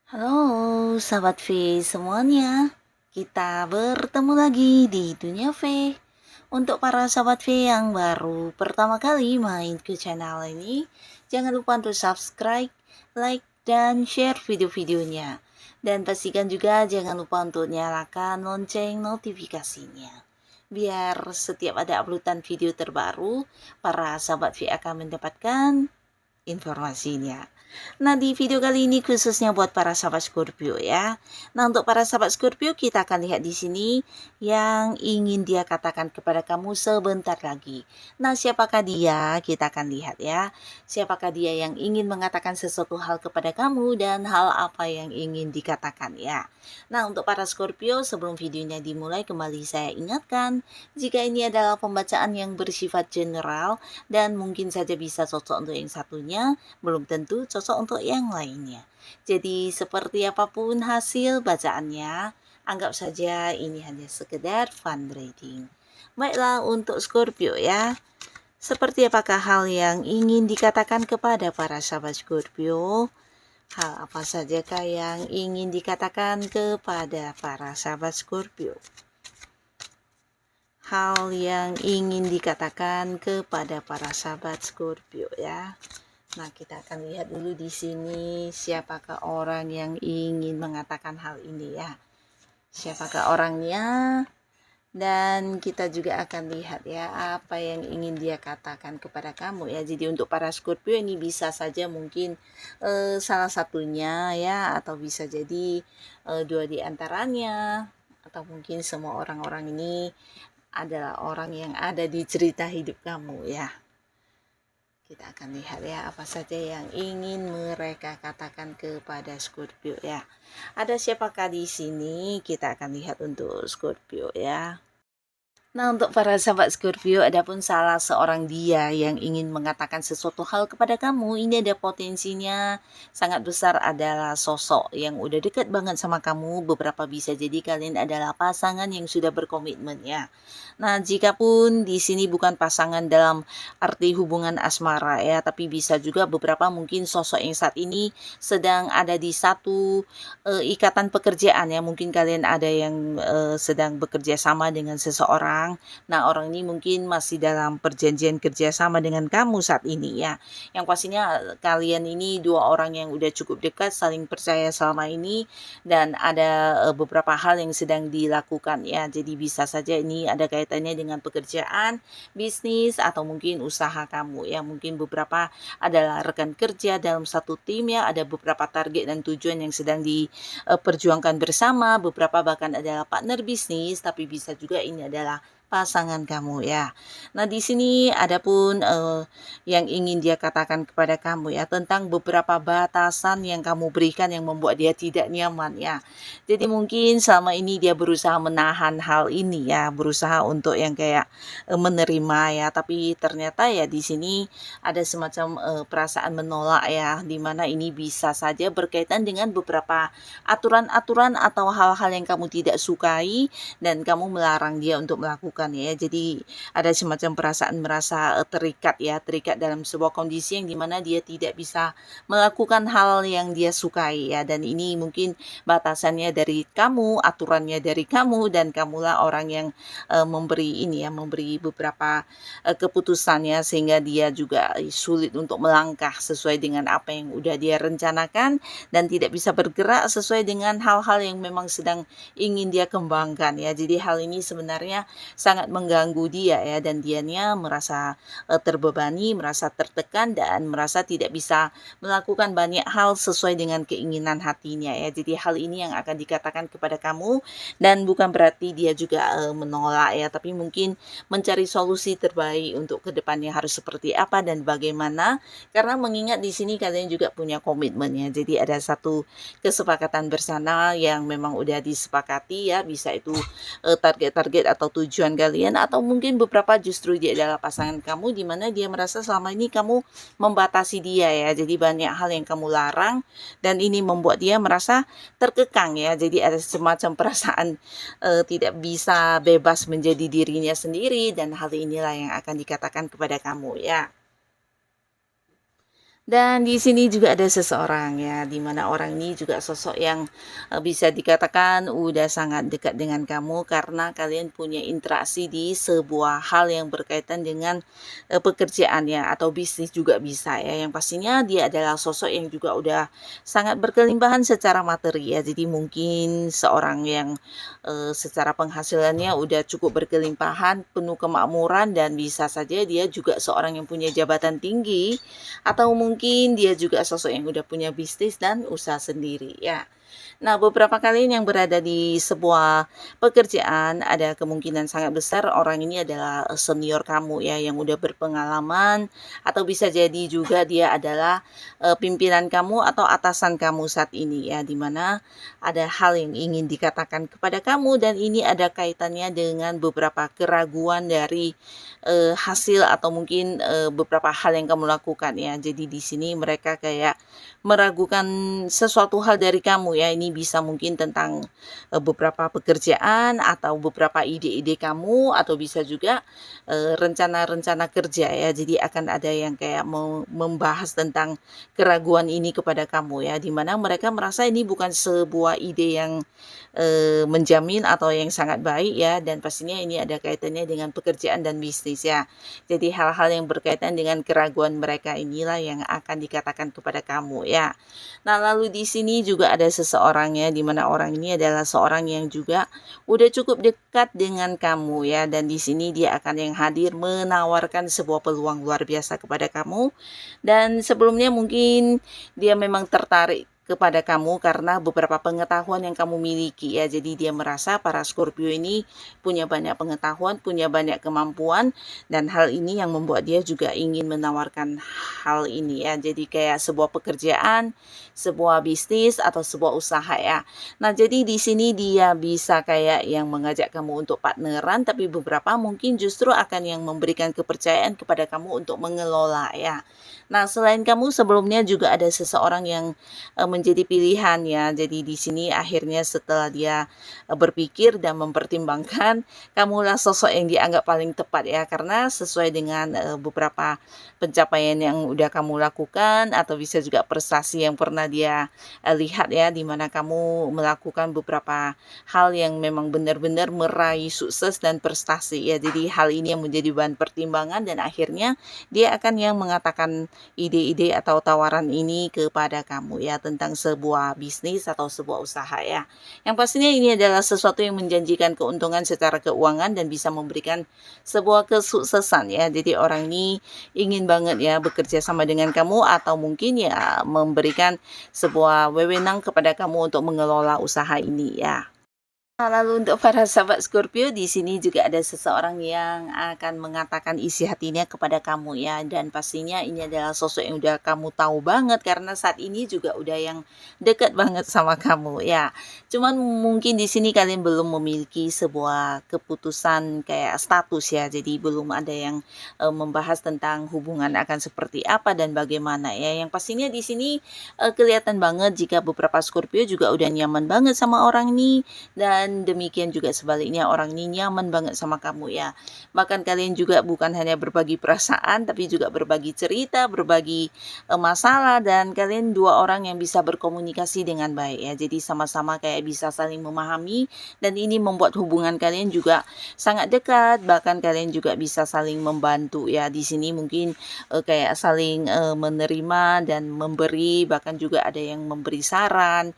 Halo, sahabat V semuanya. Kita bertemu lagi di Dunia V. Untuk para sahabat V yang baru pertama kali main ke channel ini, jangan lupa untuk subscribe, like, dan share video-videonya. Dan pastikan juga jangan lupa untuk nyalakan lonceng notifikasinya. Biar setiap ada uploadan video terbaru, para sahabat V akan mendapatkan informasinya. Nah, di video kali ini khususnya buat para sahabat Scorpio ya. Nah, untuk para sahabat Scorpio, kita akan lihat di sini yang ingin dia katakan kepada kamu sebentar lagi. Nah, siapakah dia? Kita akan lihat ya. Siapakah dia yang ingin mengatakan sesuatu hal kepada kamu dan hal apa yang ingin dikatakan ya. Nah, untuk para Scorpio, sebelum videonya dimulai, kembali saya ingatkan, jika ini adalah pembacaan yang bersifat general dan mungkin saja bisa cocok untuk yang satunya, belum tentu cocok untuk yang lainnya. Jadi seperti apapun hasil bacaannya, anggap saja ini hanya sekedar fun reading. Baiklah, untuk Scorpio ya. Seperti apakah hal yang ingin dikatakan kepada para sahabat Scorpio? Hal apa sajakah yang ingin dikatakan kepada para sahabat Scorpio? Hal yang ingin dikatakan kepada para sahabat Scorpio ya. Nah, kita akan lihat dulu di sini siapakah orang yang ingin mengatakan hal ini ya. Siapakah orangnya? Dan kita juga akan lihat ya apa yang ingin dia katakan kepada kamu ya. Jadi untuk para Scorpio ini bisa saja mungkin salah satunya ya, atau bisa jadi dua di antaranya, atau mungkin semua orang-orang ini adalah orang yang ada di cerita hidup kamu ya. Kita akan lihat ya apa saja yang ingin mereka katakan kepada Scorpio ya. Ada siapakah di sini? Kita akan lihat untuk Scorpio ya. Nah, untuk para sahabat Scorpio, adapun salah seorang dia yang ingin mengatakan sesuatu hal kepada kamu, ini ada potensinya sangat besar adalah sosok yang udah dekat banget sama kamu. Beberapa bisa jadi kalian adalah pasangan yang sudah berkomitmen ya. Nah, jika pun di sini bukan pasangan dalam arti hubungan asmara ya, tapi bisa juga beberapa mungkin sosok yang saat ini sedang ada di satu ikatan pekerjaan ya. Mungkin kalian ada yang sedang bekerja sama dengan seseorang. Nah, orang ini mungkin masih dalam perjanjian kerjasama dengan kamu saat ini ya. Yang pastinya kalian ini dua orang yang udah cukup dekat, saling percaya selama ini, dan ada beberapa hal yang sedang dilakukan ya. Jadi bisa saja ini ada kaitannya dengan pekerjaan, bisnis, atau mungkin usaha kamu ya. Mungkin beberapa adalah rekan kerja dalam satu tim ya. Ada beberapa target dan tujuan yang sedang diperjuangkan bersama. Beberapa bahkan adalah partner bisnis, tapi bisa juga ini adalah pasangan kamu ya. Nah, di sini adapun yang ingin dia katakan kepada kamu ya tentang beberapa batasan yang kamu berikan yang membuat dia tidak nyaman ya. Jadi mungkin selama ini dia berusaha menahan hal ini ya, berusaha untuk yang kayak menerima ya, tapi ternyata ya di sini ada semacam perasaan menolak ya, dimana ini bisa saja berkaitan dengan beberapa aturan-aturan atau hal-hal yang kamu tidak sukai dan kamu melarang dia untuk melakukan ya. Jadi ada semacam perasaan merasa terikat ya, terikat dalam sebuah kondisi yang dimana dia tidak bisa melakukan hal yang dia sukai ya. Dan ini mungkin batasannya dari kamu, aturannya dari kamu, dan kamulah orang yang memberi ini ya, memberi beberapa keputusannya sehingga dia juga sulit untuk melangkah sesuai dengan apa yang udah dia rencanakan dan tidak bisa bergerak sesuai dengan hal-hal yang memang sedang ingin dia kembangkan ya. Jadi hal ini sebenarnya sangat mengganggu dia ya, dan dianya merasa terbebani, merasa tertekan, dan merasa tidak bisa melakukan banyak hal sesuai dengan keinginan hatinya ya. Jadi hal ini yang akan dikatakan kepada kamu, dan bukan berarti dia juga menolak ya, tapi mungkin mencari solusi terbaik untuk kedepannya harus seperti apa dan bagaimana, karena mengingat di sini kalian juga punya komitmen ya. Jadi ada satu kesepakatan bersama yang memang udah disepakati ya, bisa itu target-target atau tujuan kalian, atau mungkin beberapa justru dia adalah pasangan kamu, di mana dia merasa selama ini kamu membatasi dia ya. Jadi banyak hal yang kamu larang, dan ini membuat dia merasa terkekang ya. Jadi ada semacam perasaan tidak bisa bebas menjadi dirinya sendiri, dan hal inilah yang akan dikatakan kepada kamu ya. Dan di sini juga ada seseorang ya, di mana orang ini juga sosok yang bisa dikatakan udah sangat dekat dengan kamu, karena kalian punya interaksi di sebuah hal yang berkaitan dengan pekerjaan ya, atau bisnis juga bisa ya. Yang pastinya dia adalah sosok yang juga udah sangat berkelimpahan secara materi ya. Jadi mungkin seorang yang secara penghasilannya udah cukup berkelimpahan, penuh kemakmuran, dan bisa saja dia juga seorang yang punya jabatan tinggi, atau mungkin dia juga sosok yang udah punya bisnis dan usaha sendiri ya. Nah, beberapa kalian yang berada di sebuah pekerjaan, ada kemungkinan sangat besar orang ini adalah senior kamu ya, yang udah berpengalaman, atau bisa jadi juga dia adalah pimpinan kamu atau atasan kamu saat ini ya, dimana ada hal yang ingin dikatakan kepada kamu, dan ini ada kaitannya dengan beberapa keraguan dari hasil, atau mungkin beberapa hal yang kamu lakukan ya. Jadi di sini mereka kayak meragukan sesuatu hal dari kamu ya. Ini bisa mungkin tentang beberapa pekerjaan, atau beberapa ide-ide kamu, atau bisa juga rencana-rencana kerja ya. Jadi akan ada yang kayak mau membahas tentang keraguan ini kepada kamu ya, dimana mereka merasa ini bukan sebuah ide yang menjamin atau yang sangat baik ya, dan pastinya ini ada kaitannya dengan pekerjaan dan bisnis ya. Jadi hal-hal yang berkaitan dengan keraguan mereka inilah yang akan dikatakan kepada kamu ya. Nah, lalu di sini juga ada seseorang ya, di mana orang ini adalah seorang yang juga udah cukup dekat dengan kamu ya, dan di sini dia akan yang hadir menawarkan sebuah peluang luar biasa kepada kamu, dan sebelumnya mungkin dia memang tertarik kepada kamu karena beberapa pengetahuan yang kamu miliki ya. Jadi dia merasa para Scorpio ini punya banyak pengetahuan, punya banyak kemampuan, dan hal ini yang membuat dia juga ingin menawarkan hal ini ya. Jadi kayak sebuah pekerjaan, sebuah bisnis, atau sebuah usaha ya. Nah, jadi di sini dia bisa kayak yang mengajak kamu untuk partneran, tapi beberapa mungkin justru akan yang memberikan kepercayaan kepada kamu untuk mengelola ya. Nah, selain kamu sebelumnya juga ada seseorang yang menjadi pilihan ya. Jadi di sini akhirnya setelah dia berpikir dan mempertimbangkan, kamulah sosok yang dianggap paling tepat ya, karena sesuai dengan beberapa pencapaian yang udah kamu lakukan, atau bisa juga prestasi yang pernah dia lihat ya, dimana kamu melakukan beberapa hal yang memang benar-benar meraih sukses dan prestasi ya. Jadi hal ini yang menjadi bahan pertimbangan, dan akhirnya dia akan yang mengatakan ide-ide atau tawaran ini kepada kamu ya, tentang sebuah bisnis atau sebuah usaha ya. Yang pastinya ini adalah sesuatu yang menjanjikan keuntungan secara keuangan dan bisa memberikan sebuah kesuksesan ya. Jadi orang ini ingin banget ya bekerja sama dengan kamu, atau mungkin ya memberikan sebuah wewenang kepada kamu untuk mengelola usaha ini ya. Nah, lalu untuk para sahabat Scorpio, di sini juga ada seseorang yang akan mengatakan isi hatinya kepada kamu ya, dan pastinya ini adalah sosok yang udah kamu tahu banget, karena saat ini juga udah yang dekat banget sama kamu ya. Cuman mungkin di sini kalian belum memiliki sebuah keputusan kayak status ya, jadi belum ada yang membahas tentang hubungan akan seperti apa dan bagaimana ya. Yang pastinya di sini kelihatan banget jika beberapa Scorpio juga udah nyaman banget sama orang ini, dan demikian juga sebaliknya orang ini nyaman banget sama kamu ya. Bahkan kalian juga bukan hanya berbagi perasaan, tapi juga berbagi cerita, berbagi masalah, dan kalian dua orang yang bisa berkomunikasi dengan baik ya. Jadi sama-sama kayak bisa saling memahami, dan ini membuat hubungan kalian juga sangat dekat. Bahkan kalian juga bisa saling membantu ya. Di sini mungkin kayak saling menerima dan memberi, bahkan juga ada yang memberi saran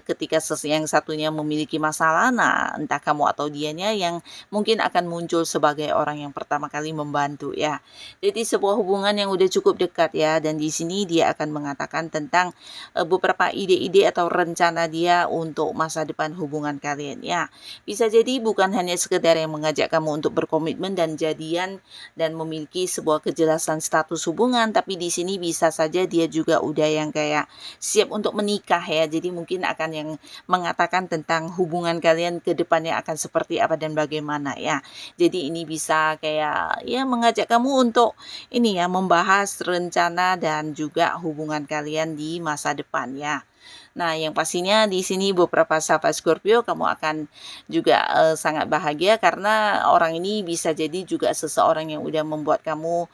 ketika yang satunya memiliki masalah, siapa. Nah, entah kamu atau dianya yang mungkin akan muncul sebagai orang yang pertama kali membantu ya. Jadi sebuah hubungan yang udah cukup dekat ya, dan di sini dia akan mengatakan tentang beberapa ide-ide atau rencana dia untuk masa depan hubungan kalian ya. Bisa jadi bukan hanya sekedar yang mengajak kamu untuk berkomitmen dan jadian dan memiliki sebuah kejelasan status hubungan, tapi di sini bisa saja dia juga udah yang kayak siap untuk menikah ya. Jadi mungkin akan yang mengatakan tentang hubungan kalian ke depannya akan seperti apa dan bagaimana ya. Jadi ini bisa kayak ya mengajak kamu untuk ini ya, membahas rencana dan juga hubungan kalian di masa depan ya. Nah, yang pastinya di sini beberapa sahabat Scorpio kamu akan juga sangat bahagia karena orang ini bisa jadi juga seseorang yang udah membuat kamu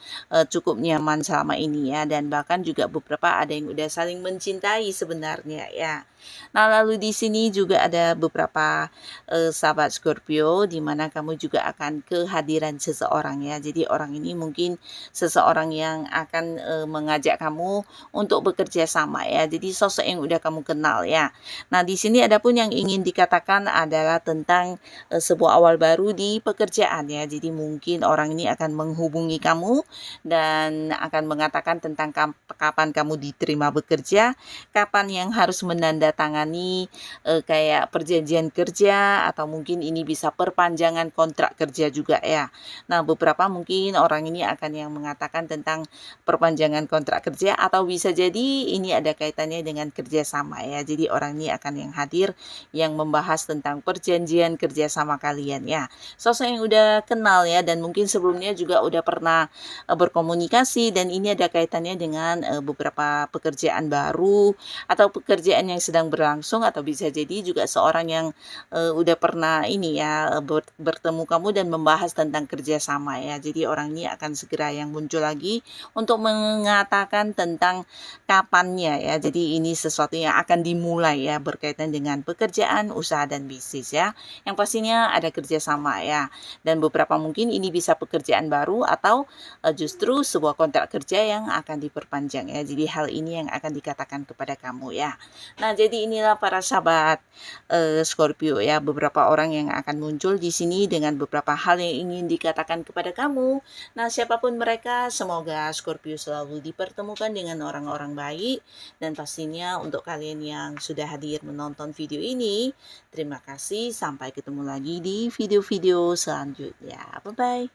cukup nyaman selama ini ya, dan bahkan juga beberapa ada yang udah saling mencintai sebenarnya ya. Nah, lalu di sini juga ada beberapa sahabat Scorpio di mana kamu juga akan kehadiran seseorang ya. Jadi orang ini mungkin seseorang yang akan mengajak kamu untuk bekerja sama ya. Jadi sosok yang udah kamu kenal ya. Nah, di sini ada pun yang ingin dikatakan adalah tentang sebuah awal baru di pekerjaan ya. Jadi mungkin orang ini akan menghubungi kamu dan akan mengatakan tentang kapan kamu diterima bekerja, kapan yang harus menandatangani kayak perjanjian kerja, atau mungkin ini bisa perpanjangan kontrak kerja juga ya. Nah, beberapa mungkin orang ini akan yang mengatakan tentang perpanjangan kontrak kerja, atau bisa jadi ini ada kaitannya dengan kerjasama ya. Jadi orang ini akan yang hadir yang membahas tentang perjanjian kerjasama kalian ya. Sosok yang udah kenal ya, dan mungkin sebelumnya juga udah pernah berkomunikasi, dan ini ada kaitannya dengan beberapa pekerjaan baru atau pekerjaan yang sedang berlangsung, atau bisa jadi juga seorang yang udah pernah ini ya bertemu kamu dan membahas tentang kerjasama ya. Jadi orang ini akan segera yang muncul lagi untuk mengatakan tentang kapannya ya. Jadi ini sesuatu yang akan dimulai ya, berkaitan dengan pekerjaan, usaha, dan bisnis ya. Yang pastinya ada kerjasama ya, dan beberapa mungkin ini bisa pekerjaan baru atau justru sebuah kontrak kerja yang akan diperpanjang ya. Jadi hal ini yang akan dikatakan kepada kamu ya. Nah, jadi inilah para sahabat Scorpio ya, beberapa orang yang akan muncul di sini dengan beberapa hal yang ingin dikatakan kepada kamu. Nah, siapapun mereka, semoga Scorpio selalu dipertemukan dengan orang-orang baik. Dan pastinya untuk kalian yang sudah hadir menonton video ini, terima kasih. Sampai ketemu lagi di video-video selanjutnya. Bye-bye.